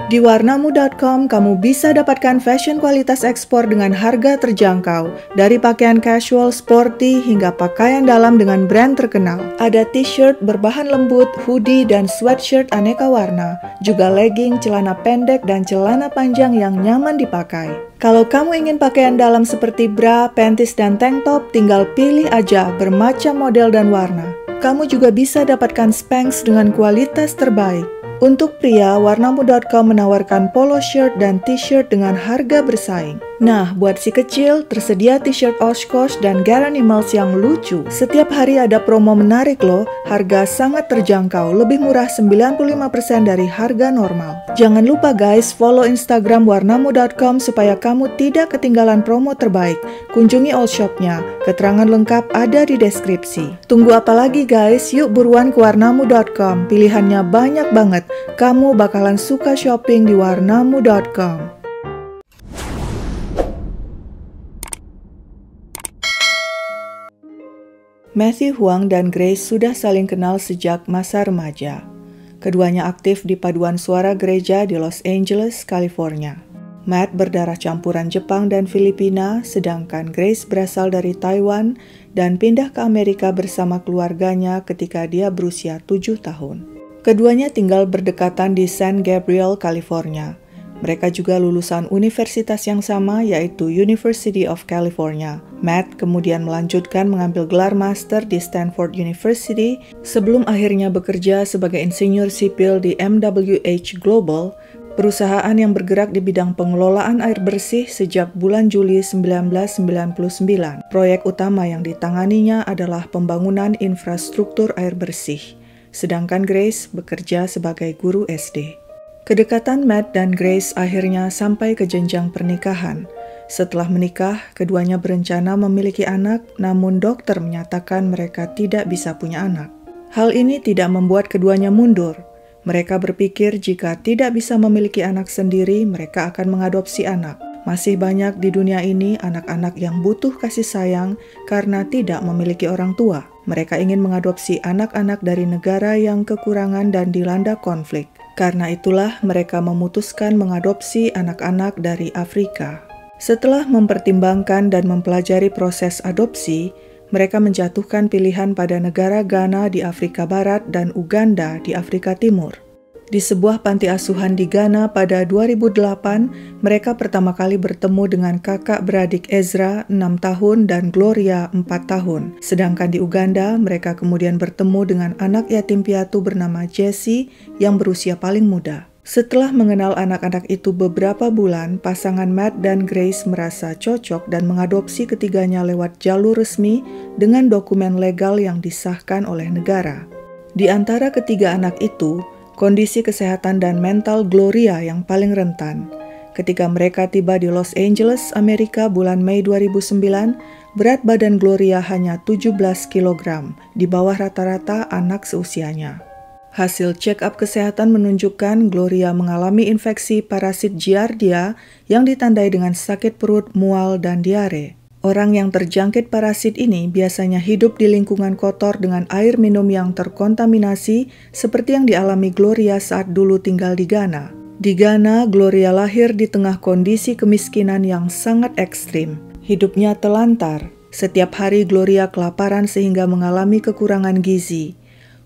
Di warnamu.com, kamu bisa dapatkan fashion kualitas ekspor dengan harga terjangkau. Dari pakaian casual, sporty, hingga pakaian dalam dengan brand terkenal. Ada t-shirt berbahan lembut, hoodie, dan sweatshirt aneka warna. Juga legging, celana pendek, dan celana panjang yang nyaman dipakai. Kalau kamu ingin pakaian dalam seperti bra, panties, dan tank top, tinggal pilih aja bermacam model dan warna. Kamu juga bisa dapatkan Spanx dengan kualitas terbaik. Untuk pria, warnamu.com menawarkan polo shirt dan t-shirt dengan harga bersaing. Nah, buat si kecil, tersedia t-shirt Oshkosh dan Garanimals yang lucu. Setiap hari ada promo menarik loh, harga sangat terjangkau, lebih murah 95% dari harga normal. Jangan lupa guys, follow Instagram warnamu.com supaya kamu tidak ketinggalan promo terbaik. Kunjungi all shopnya, keterangan lengkap ada di deskripsi. Tunggu apa lagi guys, yuk buruan ke warnamu.com, pilihannya banyak banget. Kamu bakalan suka shopping di warnamu.com. Matthew Huang dan Grace sudah saling kenal sejak masa remaja. Keduanya aktif di paduan suara gereja di Los Angeles, California. Matt berdarah campuran Jepang dan Filipina, sedangkan Grace berasal dari Taiwan dan pindah ke Amerika bersama keluarganya ketika dia berusia 7 tahun. Keduanya tinggal berdekatan di San Gabriel, California. Mereka juga lulusan universitas yang sama, yaitu University of California. Matt kemudian melanjutkan mengambil gelar master di Stanford University sebelum akhirnya bekerja sebagai insinyur sipil di MWH Global, perusahaan yang bergerak di bidang pengelolaan air bersih sejak bulan Juli 1999. Proyek utama yang ditanganinya adalah pembangunan infrastruktur air bersih, sedangkan Grace bekerja sebagai guru SD. Kedekatan Matt dan Grace akhirnya sampai ke jenjang pernikahan. Setelah menikah, keduanya berencana memiliki anak, namun dokter menyatakan mereka tidak bisa punya anak. Hal ini tidak membuat keduanya mundur. Mereka berpikir jika tidak bisa memiliki anak sendiri, mereka akan mengadopsi anak. Masih banyak di dunia ini anak-anak yang butuh kasih sayang karena tidak memiliki orang tua. Mereka ingin mengadopsi anak-anak dari negara yang kekurangan dan dilanda konflik. Karena itulah mereka memutuskan mengadopsi anak-anak dari Afrika. Setelah mempertimbangkan dan mempelajari proses adopsi, mereka menjatuhkan pilihan pada negara Ghana di Afrika Barat dan Uganda di Afrika Timur. Di sebuah panti asuhan di Ghana pada 2008, mereka pertama kali bertemu dengan kakak beradik Ezra 6 tahun dan Gloria 4 tahun. Sedangkan di Uganda, mereka kemudian bertemu dengan anak yatim piatu bernama Jessie yang berusia paling muda. Setelah mengenal anak-anak itu beberapa bulan, pasangan Matt dan Grace merasa cocok dan mengadopsi ketiganya lewat jalur resmi dengan dokumen legal yang disahkan oleh negara. Di antara ketiga anak itu, kondisi kesehatan dan mental Gloria yang paling rentan. Ketika mereka tiba di Los Angeles, Amerika bulan Mei 2009, berat badan Gloria hanya 17 kg, di bawah rata-rata anak seusianya. Hasil check-up kesehatan menunjukkan Gloria mengalami infeksi parasit Giardia yang ditandai dengan sakit perut, mual, dan diare. Orang yang terjangkit parasit ini biasanya hidup di lingkungan kotor dengan air minum yang terkontaminasi seperti yang dialami Gloria saat dulu tinggal di Ghana. Di Ghana, Gloria lahir di tengah kondisi kemiskinan yang sangat ekstrim. Hidupnya telantar. Setiap hari Gloria kelaparan sehingga mengalami kekurangan gizi.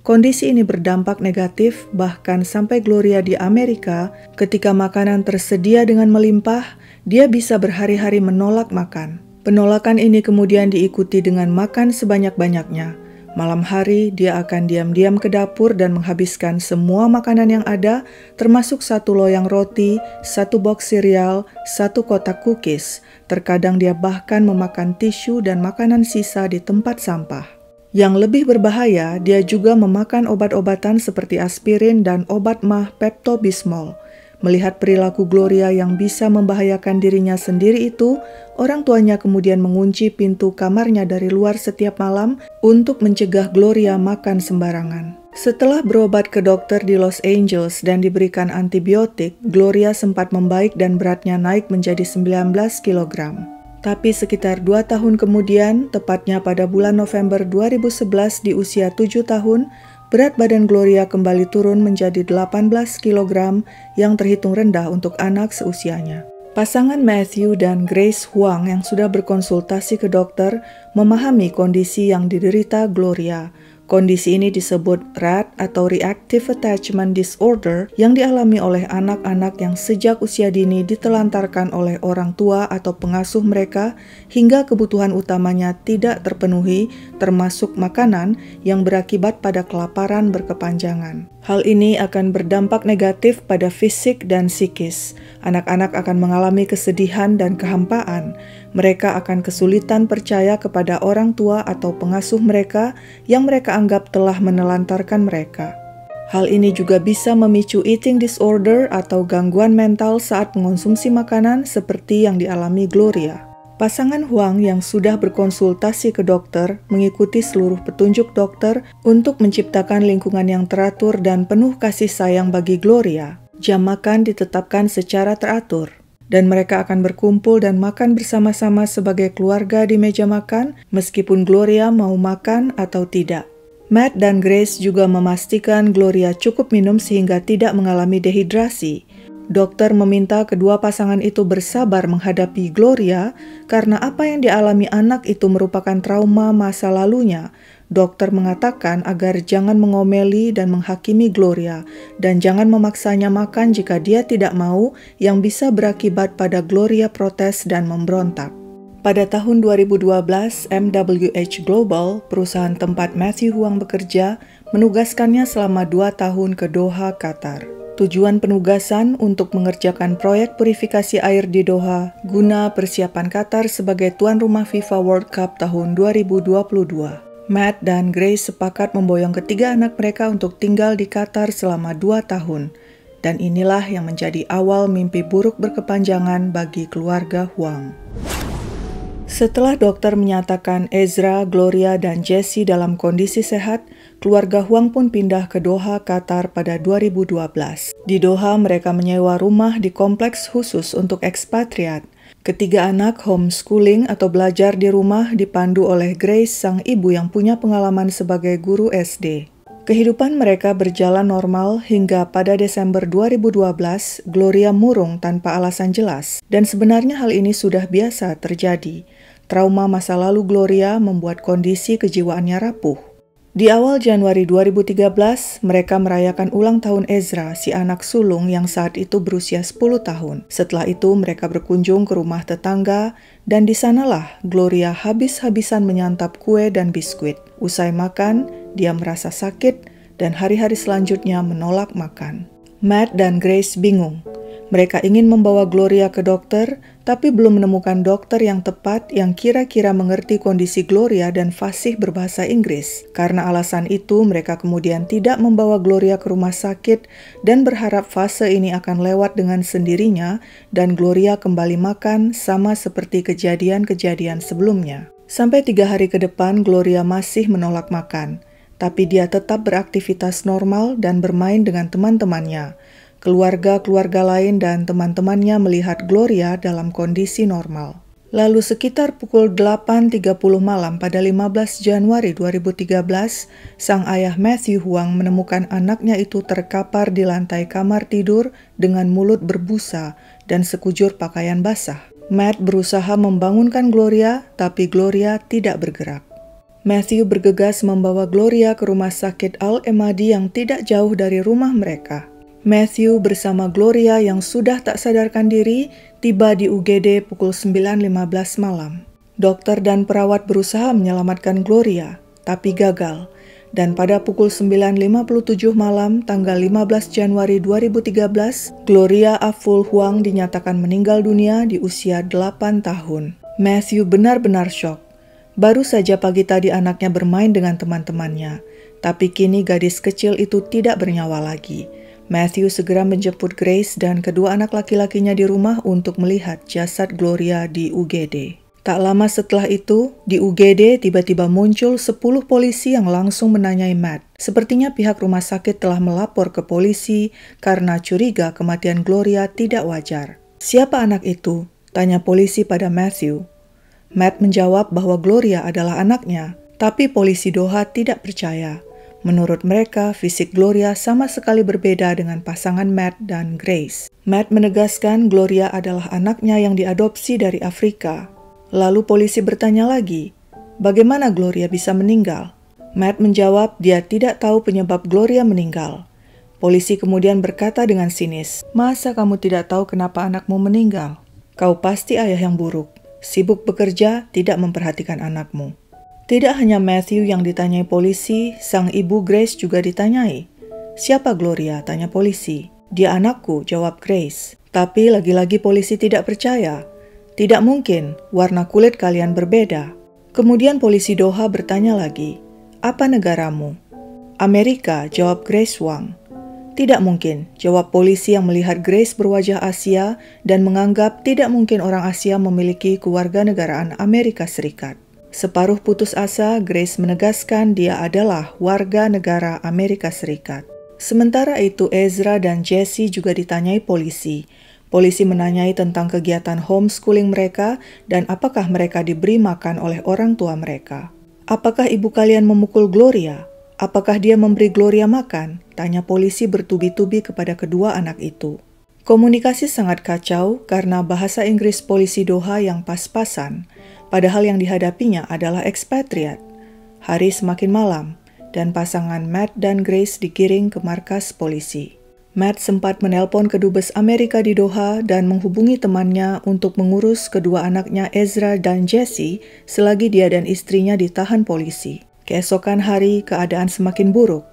Kondisi ini berdampak negatif bahkan sampai Gloria di Amerika, ketika makanan tersedia dengan melimpah, dia bisa berhari-hari menolak makan. Penolakan ini kemudian diikuti dengan makan sebanyak-banyaknya. Malam hari, dia akan diam-diam ke dapur dan menghabiskan semua makanan yang ada, termasuk 1 loyang roti, 1 box cereal, 1 kotak cookies. Terkadang dia bahkan memakan tisu dan makanan sisa di tempat sampah. Yang lebih berbahaya, dia juga memakan obat-obatan seperti aspirin dan obat mah Pepto-Bismol. Melihat perilaku Gloria yang bisa membahayakan dirinya sendiri itu, orang tuanya kemudian mengunci pintu kamarnya dari luar setiap malam untuk mencegah Gloria makan sembarangan. Setelah berobat ke dokter di Los Angeles dan diberikan antibiotik, Gloria sempat membaik dan beratnya naik menjadi 19 kg. Tapi sekitar 2 tahun kemudian, tepatnya pada bulan November 2011 di usia 7 tahun, berat badan Gloria kembali turun menjadi 18 kg yang terhitung rendah untuk anak seusianya. Pasangan Matthew dan Grace Huang yang sudah berkonsultasi ke dokter memahami kondisi yang diderita Gloria. Kondisi ini disebut RAD atau Reactive Attachment Disorder yang dialami oleh anak-anak yang sejak usia dini ditelantarkan oleh orang tua atau pengasuh mereka hingga kebutuhan utamanya tidak terpenuhi, termasuk makanan yang berakibat pada kelaparan berkepanjangan. Hal ini akan berdampak negatif pada fisik dan psikis. Anak-anak akan mengalami kesedihan dan kehampaan. Mereka akan kesulitan percaya kepada orang tua atau pengasuh mereka yang mereka anggap telah menelantarkan mereka. Hal ini juga bisa memicu eating disorder atau gangguan mental saat mengonsumsi makanan seperti yang dialami Gloria. Pasangan Huang yang sudah berkonsultasi ke dokter mengikuti seluruh petunjuk dokter untuk menciptakan lingkungan yang teratur dan penuh kasih sayang bagi Gloria. Jam makan ditetapkan secara teratur, dan mereka akan berkumpul dan makan bersama-sama sebagai keluarga di meja makan meskipun Gloria mau makan atau tidak. Matt dan Grace juga memastikan Gloria cukup minum sehingga tidak mengalami dehidrasi. Dokter meminta kedua pasangan itu bersabar menghadapi Gloria karena apa yang dialami anak itu merupakan trauma masa lalunya. Dokter mengatakan agar jangan mengomeli dan menghakimi Gloria dan jangan memaksanya makan jika dia tidak mau, yang bisa berakibat pada Gloria protes dan memberontak. Pada tahun 2012, MWH Global, perusahaan tempat Matthew Huang bekerja, menugaskannya selama 2 tahun ke Doha, Qatar. Tujuan penugasan untuk mengerjakan proyek purifikasi air di Doha guna persiapan Qatar sebagai tuan rumah FIFA World Cup tahun 2022. Matt dan Grace sepakat memboyong ketiga anak mereka untuk tinggal di Qatar selama 2 tahun. Dan inilah yang menjadi awal mimpi buruk berkepanjangan bagi keluarga Huang. Setelah dokter menyatakan Ezra, Gloria, dan Jesse dalam kondisi sehat, keluarga Huang pun pindah ke Doha, Qatar pada 2012. Di Doha, mereka menyewa rumah di kompleks khusus untuk ekspatriat. Ketiga anak homeschooling atau belajar di rumah dipandu oleh Grace, sang ibu yang punya pengalaman sebagai guru SD. Kehidupan mereka berjalan normal hingga pada Desember 2012, Gloria murung tanpa alasan jelas. Dan sebenarnya hal ini sudah biasa terjadi. Trauma masa lalu Gloria membuat kondisi kejiwaannya rapuh. Di awal Januari 2013, mereka merayakan ulang tahun Ezra, si anak sulung yang saat itu berusia 10 tahun. Setelah itu mereka berkunjung ke rumah tetangga, dan di sanalah Gloria habis-habisan menyantap kue dan biskuit. Usai makan, dia merasa sakit dan hari-hari selanjutnya menolak makan. Matt dan Grace bingung. Mereka ingin membawa Gloria ke dokter, tapi belum menemukan dokter yang tepat yang kira-kira mengerti kondisi Gloria dan fasih berbahasa Inggris. Karena alasan itu, mereka kemudian tidak membawa Gloria ke rumah sakit dan berharap fase ini akan lewat dengan sendirinya dan Gloria kembali makan sama seperti kejadian-kejadian sebelumnya. Sampai 3 hari ke depan, Gloria masih menolak makan, tapi dia tetap beraktivitas normal dan bermain dengan teman-temannya. Keluarga-keluarga lain dan teman-temannya melihat Gloria dalam kondisi normal. Lalu sekitar pukul 8.30 malam pada 15 Januari 2013, sang ayah Matthew Huang menemukan anaknya itu terkapar di lantai kamar tidur dengan mulut berbusa dan sekujur pakaian basah. Matt berusaha membangunkan Gloria, tapi Gloria tidak bergerak. Matthew bergegas membawa Gloria ke rumah sakit Al-Emadi yang tidak jauh dari rumah mereka. Matthew bersama Gloria yang sudah tak sadarkan diri tiba di UGD pukul 9.15 malam. Dokter dan perawat berusaha menyelamatkan Gloria, tapi gagal. Dan pada pukul 9.57 malam tanggal 15 Januari 2013, Gloria Aful Huang dinyatakan meninggal dunia di usia 8 tahun. Matthew benar-benar syok. Baru saja pagi tadi anaknya bermain dengan teman-temannya, tapi kini gadis kecil itu tidak bernyawa lagi. Matthew segera menjemput Grace dan kedua anak laki-lakinya di rumah untuk melihat jasad Gloria di UGD. Tak lama setelah itu, di UGD tiba-tiba muncul 10 polisi yang langsung menanyai Matt. Sepertinya pihak rumah sakit telah melapor ke polisi karena curiga kematian Gloria tidak wajar. "Siapa anak itu?" tanya polisi pada Matthew. Matt menjawab bahwa Gloria adalah anaknya, tapi polisi Doha tidak percaya. Menurut mereka, fisik Gloria sama sekali berbeda dengan pasangan Matt dan Grace. Matt menegaskan Gloria adalah anaknya yang diadopsi dari Afrika. Lalu polisi bertanya lagi, bagaimana Gloria bisa meninggal? Matt menjawab dia tidak tahu penyebab Gloria meninggal. Polisi kemudian berkata dengan sinis, "Masa kamu tidak tahu kenapa anakmu meninggal? Kau pasti ayah yang buruk, sibuk bekerja, tidak memperhatikan anakmu." Tidak hanya Matthew yang ditanyai polisi, sang ibu Grace juga ditanyai. "Siapa Gloria?" tanya polisi. "Dia anakku," jawab Grace. Tapi lagi-lagi polisi tidak percaya. "Tidak mungkin, warna kulit kalian berbeda." Kemudian polisi Doha bertanya lagi, "Apa negaramu?" "Amerika," jawab Grace Wang. "Tidak mungkin," jawab polisi yang melihat Grace berwajah Asia dan menganggap tidak mungkin orang Asia memiliki kewarganegaraan Amerika Serikat. Separuh putus asa, Grace menegaskan dia adalah warga negara Amerika Serikat. Sementara itu, Ezra dan Jesse juga ditanyai polisi. Polisi menanyai tentang kegiatan homeschooling mereka dan apakah mereka diberi makan oleh orang tua mereka. "Apakah ibu kalian memukul Gloria? Apakah dia memberi Gloria makan?" tanya polisi bertubi-tubi kepada kedua anak itu. Komunikasi sangat kacau karena bahasa Inggris polisi Doha yang pas-pasan, padahal yang dihadapinya adalah ekspatriat. Hari semakin malam, dan pasangan Matt dan Grace digiring ke markas polisi. Matt sempat menelpon kedubes Amerika di Doha dan menghubungi temannya untuk mengurus kedua anaknya Ezra dan Jesse selagi dia dan istrinya ditahan polisi. Keesokan hari, keadaan semakin buruk.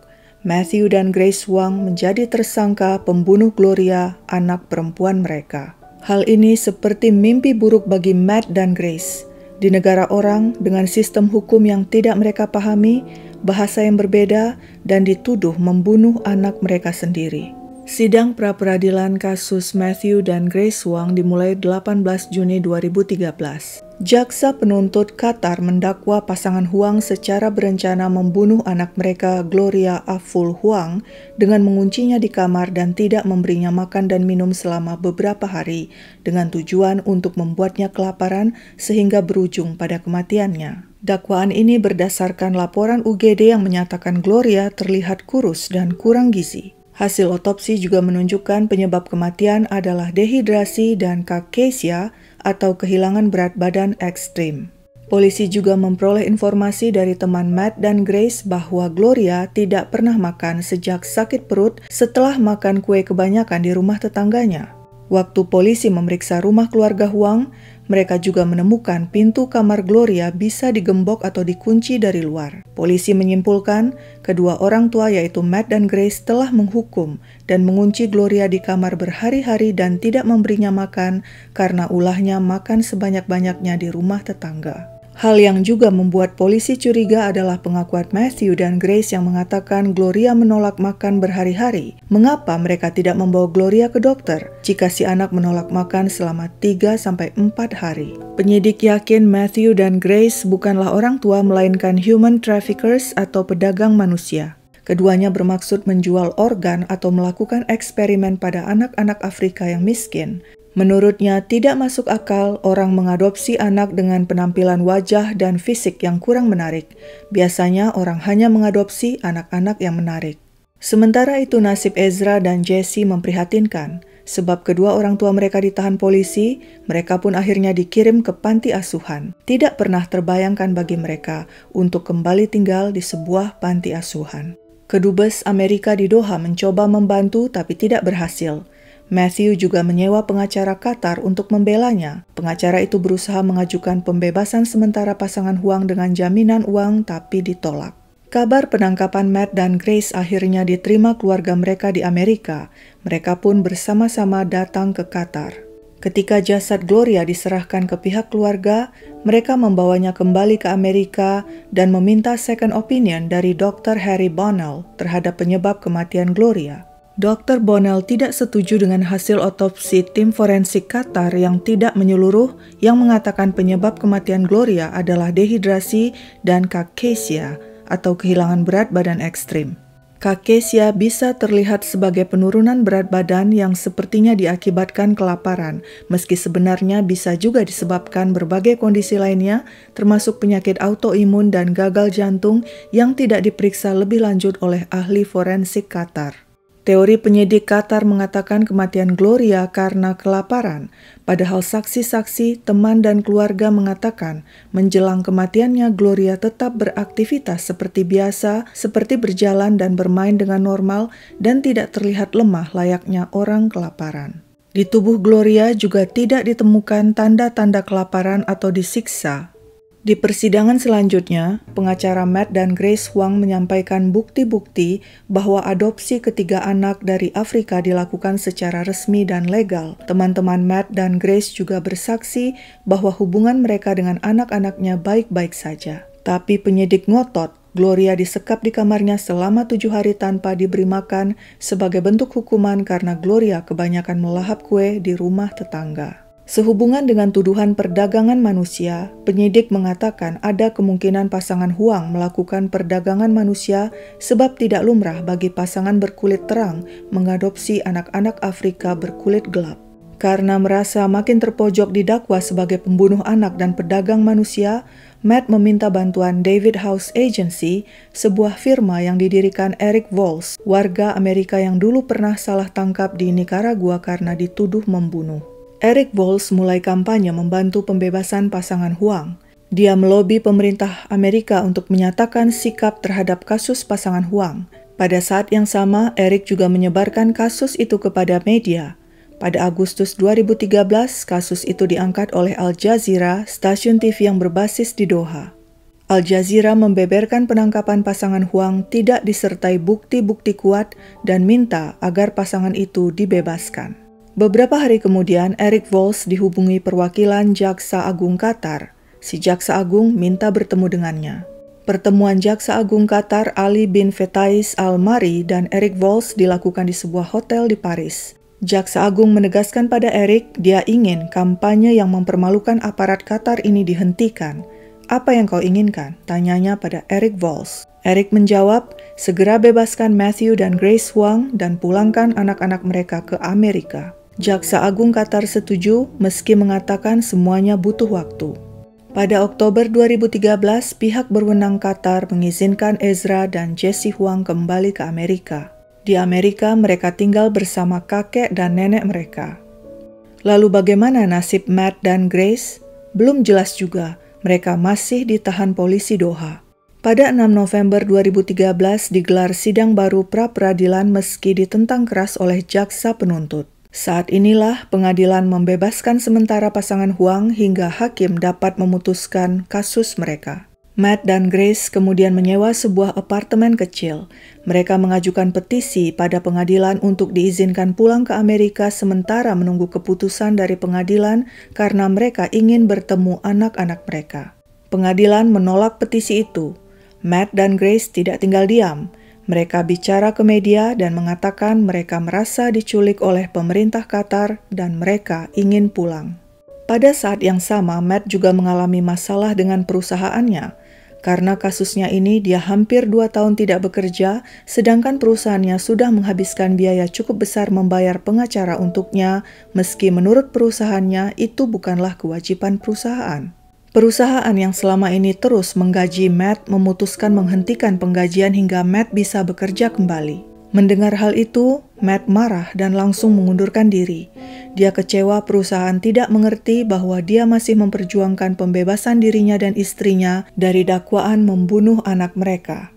Matthew dan Grace Wang menjadi tersangka pembunuh Gloria, anak perempuan mereka. Hal ini seperti mimpi buruk bagi Matt dan Grace. Di negara orang, dengan sistem hukum yang tidak mereka pahami, bahasa yang berbeda, dan dituduh membunuh anak mereka sendiri. Sidang pra-peradilan kasus Matthew dan Grace Wang dimulai 18 Juni 2013. Jaksa penuntut Qatar mendakwa pasangan Huang secara berencana membunuh anak mereka Gloria Aful Huang dengan menguncinya di kamar dan tidak memberinya makan dan minum selama beberapa hari dengan tujuan untuk membuatnya kelaparan sehingga berujung pada kematiannya. Dakwaan ini berdasarkan laporan UGD yang menyatakan Gloria terlihat kurus dan kurang gizi. Hasil otopsi juga menunjukkan penyebab kematian adalah dehidrasi dan cachexia atau kehilangan berat badan ekstrim. Polisi juga memperoleh informasi dari teman Matt dan Grace bahwa Gloria tidak pernah makan sejak sakit perut setelah makan kue kebanyakan di rumah tetangganya. Waktu polisi memeriksa rumah keluarga Huang, mereka juga menemukan pintu kamar Gloria bisa digembok atau dikunci dari luar. Polisi menyimpulkan, kedua orang tua yaitu Matt dan Grace telah menghukum dan mengunci Gloria di kamar berhari-hari dan tidak memberinya makan karena ulahnya makan sebanyak-banyaknya di rumah tetangga. Hal yang juga membuat polisi curiga adalah pengakuan Matthew dan Grace yang mengatakan Gloria menolak makan berhari-hari. Mengapa mereka tidak membawa Gloria ke dokter jika si anak menolak makan selama 3-4 hari? Penyidik yakin Matthew dan Grace bukanlah orang tua melainkan human traffickers atau pedagang manusia. Keduanya bermaksud menjual organ atau melakukan eksperimen pada anak-anak Afrika yang miskin. Menurutnya, tidak masuk akal orang mengadopsi anak dengan penampilan wajah dan fisik yang kurang menarik. Biasanya orang hanya mengadopsi anak-anak yang menarik. Sementara itu, nasib Ezra dan Jesse memprihatinkan. Sebab kedua orang tua mereka ditahan polisi, mereka pun akhirnya dikirim ke panti asuhan. Tidak pernah terbayangkan bagi mereka untuk kembali tinggal di sebuah panti asuhan. Kedubes Amerika di Doha mencoba membantu tapi tidak berhasil. Matthew juga menyewa pengacara Qatar untuk membelanya. Pengacara itu berusaha mengajukan pembebasan sementara pasangan Huang dengan jaminan uang tapi ditolak. Kabar penangkapan Matt dan Grace akhirnya diterima keluarga mereka di Amerika. Mereka pun bersama-sama datang ke Qatar. Ketika jasad Gloria diserahkan ke pihak keluarga, mereka membawanya kembali ke Amerika dan meminta second opinion dari Dr. Harry Bonnell terhadap penyebab kematian Gloria. Dr. Bonnell tidak setuju dengan hasil otopsi tim forensik Qatar yang tidak menyeluruh yang mengatakan penyebab kematian Gloria adalah dehidrasi dan cachexia atau kehilangan berat badan ekstrim. Cachexia bisa terlihat sebagai penurunan berat badan yang sepertinya diakibatkan kelaparan, meski sebenarnya bisa juga disebabkan berbagai kondisi lainnya, termasuk penyakit autoimun dan gagal jantung yang tidak diperiksa lebih lanjut oleh ahli forensik Qatar. Teori penyidik Qatar mengatakan kematian Gloria karena kelaparan, padahal saksi-saksi, teman, dan keluarga mengatakan menjelang kematiannya Gloria tetap beraktivitas seperti biasa, seperti berjalan dan bermain dengan normal, dan tidak terlihat lemah layaknya orang kelaparan. Di tubuh Gloria juga tidak ditemukan tanda-tanda kelaparan atau disiksa. Di persidangan selanjutnya, pengacara Matt dan Grace Huang menyampaikan bukti-bukti bahwa adopsi ketiga anak dari Afrika dilakukan secara resmi dan legal. Teman-teman Matt dan Grace juga bersaksi bahwa hubungan mereka dengan anak-anaknya baik-baik saja. Tapi penyidik ngotot, Gloria disekap di kamarnya selama 7 hari tanpa diberi makan sebagai bentuk hukuman karena Gloria kebanyakan melahap kue di rumah tetangga. Sehubungan dengan tuduhan perdagangan manusia, penyidik mengatakan ada kemungkinan pasangan Huang melakukan perdagangan manusia sebab tidak lumrah bagi pasangan berkulit terang mengadopsi anak-anak Afrika berkulit gelap. Karena merasa makin terpojok didakwa sebagai pembunuh anak dan pedagang manusia, Matt meminta bantuan David House Agency, sebuah firma yang didirikan Eric Vols, warga Amerika yang dulu pernah salah tangkap di Nicaragua karena dituduh membunuh. Eric Vols mulai kampanye membantu pembebasan pasangan Huang. Dia melobi pemerintah Amerika untuk menyatakan sikap terhadap kasus pasangan Huang. Pada saat yang sama, Eric juga menyebarkan kasus itu kepada media. Pada Agustus 2013, kasus itu diangkat oleh Al Jazeera, stasiun TV yang berbasis di Doha. Al Jazeera membeberkan penangkapan pasangan Huang tidak disertai bukti-bukti kuat dan minta agar pasangan itu dibebaskan. Beberapa hari kemudian, Eric Vols dihubungi perwakilan Jaksa Agung Qatar. Si Jaksa Agung minta bertemu dengannya. Pertemuan Jaksa Agung Qatar Ali bin Fetais Al-Mari dan Eric Vols dilakukan di sebuah hotel di Paris. Jaksa Agung menegaskan pada Eric, dia ingin kampanye yang mempermalukan aparat Qatar ini dihentikan. Apa yang kau inginkan? Tanyanya pada Eric Vols. Eric menjawab, segera bebaskan Matthew dan Grace Huang dan pulangkan anak-anak mereka ke Amerika. Jaksa Agung Qatar setuju meski mengatakan semuanya butuh waktu. Pada Oktober 2013, pihak berwenang Qatar mengizinkan Ezra dan Jessie Huang kembali ke Amerika. Di Amerika, mereka tinggal bersama kakek dan nenek mereka. Lalu bagaimana nasib Matt dan Grace? Belum jelas juga, mereka masih ditahan polisi Doha. Pada 6 November 2013 digelar sidang baru pra-peradilan meski ditentang keras oleh jaksa penuntut. Saat inilah pengadilan membebaskan sementara pasangan Huang hingga hakim dapat memutuskan kasus mereka. Matt dan Grace kemudian menyewa sebuah apartemen kecil. Mereka mengajukan petisi pada pengadilan untuk diizinkan pulang ke Amerika sementara menunggu keputusan dari pengadilan karena mereka ingin bertemu anak-anak mereka. Pengadilan menolak petisi itu. Matt dan Grace tidak tinggal diam. Mereka bicara ke media dan mengatakan mereka merasa diculik oleh pemerintah Qatar dan mereka ingin pulang. Pada saat yang sama, Matt juga mengalami masalah dengan perusahaannya. Karena kasusnya ini, dia hampir 2 tahun tidak bekerja, sedangkan perusahaannya sudah menghabiskan biaya cukup besar membayar pengacara untuknya, meski menurut perusahaannya itu bukanlah kewajiban perusahaan. Perusahaan yang selama ini terus menggaji Matt memutuskan menghentikan penggajian hingga Matt bisa bekerja kembali. Mendengar hal itu, Matt marah dan langsung mengundurkan diri. Dia kecewa perusahaan tidak mengerti bahwa dia masih memperjuangkan pembebasan dirinya dan istrinya dari dakwaan membunuh anak mereka.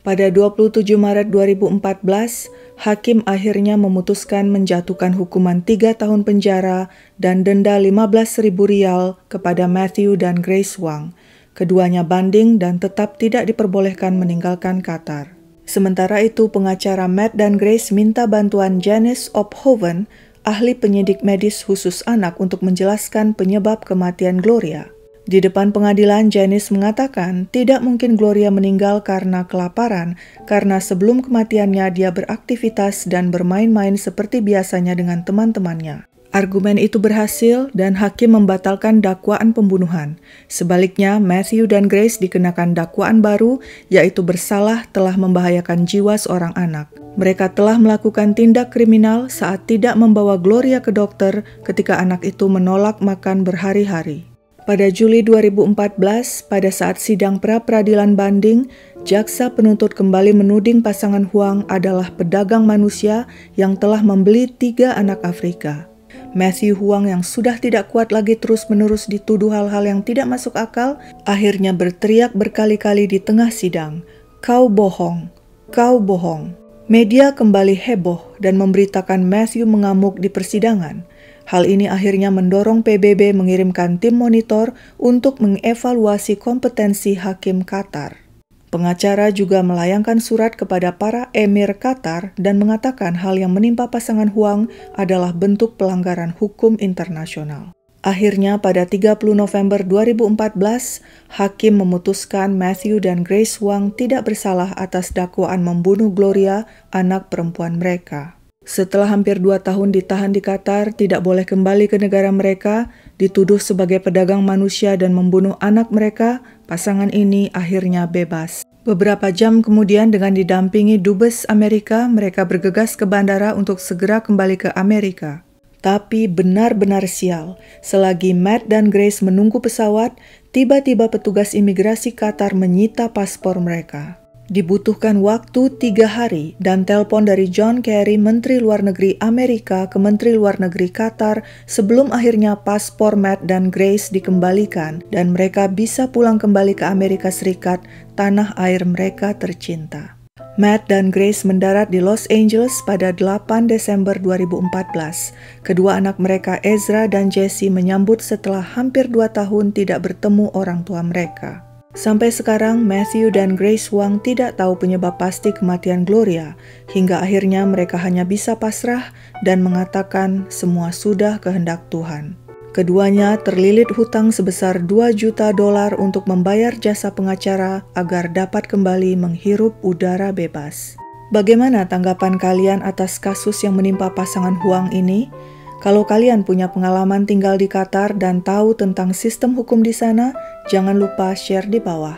Pada 27 Maret 2014, hakim akhirnya memutuskan menjatuhkan hukuman 3 tahun penjara dan denda 15.000 rial kepada Matthew dan Grace Huang. Keduanya banding dan tetap tidak diperbolehkan meninggalkan Qatar. Sementara itu, pengacara Matt dan Grace minta bantuan Janice Ophoven, ahli penyidik medis khusus anak untuk menjelaskan penyebab kematian Gloria. Di depan pengadilan, Janice mengatakan tidak mungkin Gloria meninggal karena kelaparan, karena sebelum kematiannya dia beraktivitas dan bermain-main seperti biasanya dengan teman-temannya. Argumen itu berhasil dan hakim membatalkan dakwaan pembunuhan. Sebaliknya, Matthew dan Grace dikenakan dakwaan baru, yaitu bersalah telah membahayakan jiwa seorang anak. Mereka telah melakukan tindak kriminal saat tidak membawa Gloria ke dokter ketika anak itu menolak makan berhari-hari. Pada Juli 2014, pada saat sidang pra-peradilan banding, jaksa penuntut kembali menuding pasangan Huang adalah pedagang manusia yang telah membeli 3 anak Afrika. Matthew Huang yang sudah tidak kuat lagi terus-menerus dituduh hal-hal yang tidak masuk akal, akhirnya berteriak berkali-kali di tengah sidang, "Kau bohong, kau bohong." Media kembali heboh dan memberitakan Matthew mengamuk di persidangan. Hal ini akhirnya mendorong PBB mengirimkan tim monitor untuk mengevaluasi kompetensi hakim Qatar. Pengacara juga melayangkan surat kepada para emir Qatar dan mengatakan hal yang menimpa pasangan Huang adalah bentuk pelanggaran hukum internasional. Akhirnya pada 30 November 2014, hakim memutuskan Matthew dan Grace Huang tidak bersalah atas dakwaan membunuh Gloria, anak perempuan mereka. Setelah hampir 2 tahun ditahan di Qatar, tidak boleh kembali ke negara mereka, dituduh sebagai pedagang manusia dan membunuh anak mereka, pasangan ini akhirnya bebas. Beberapa jam kemudian dengan didampingi dubes Amerika, mereka bergegas ke bandara untuk segera kembali ke Amerika. Tapi benar-benar sial, selagi Matt dan Grace menunggu pesawat, tiba-tiba petugas imigrasi Qatar menyita paspor mereka. Dibutuhkan waktu 3 hari dan telepon dari John Kerry, Menteri Luar Negeri Amerika, ke Menteri Luar Negeri Qatar sebelum akhirnya paspor Matt dan Grace dikembalikan dan mereka bisa pulang kembali ke Amerika Serikat, tanah air mereka tercinta. Matt dan Grace mendarat di Los Angeles pada 8 Desember 2014. Kedua anak mereka Ezra dan Jesse menyambut setelah hampir 2 tahun tidak bertemu orang tua mereka. Sampai sekarang, Matthew dan Grace Huang tidak tahu penyebab pasti kematian Gloria, hingga akhirnya mereka hanya bisa pasrah dan mengatakan semua sudah kehendak Tuhan. Keduanya terlilit hutang sebesar $2 juta untuk membayar jasa pengacara agar dapat kembali menghirup udara bebas. Bagaimana tanggapan kalian atas kasus yang menimpa pasangan Huang ini? Kalau kalian punya pengalaman tinggal di Qatar dan tahu tentang sistem hukum di sana, jangan lupa share di bawah.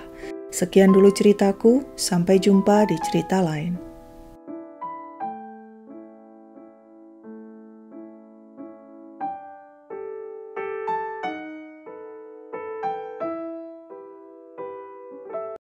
Sekian dulu ceritaku, sampai jumpa di cerita lain.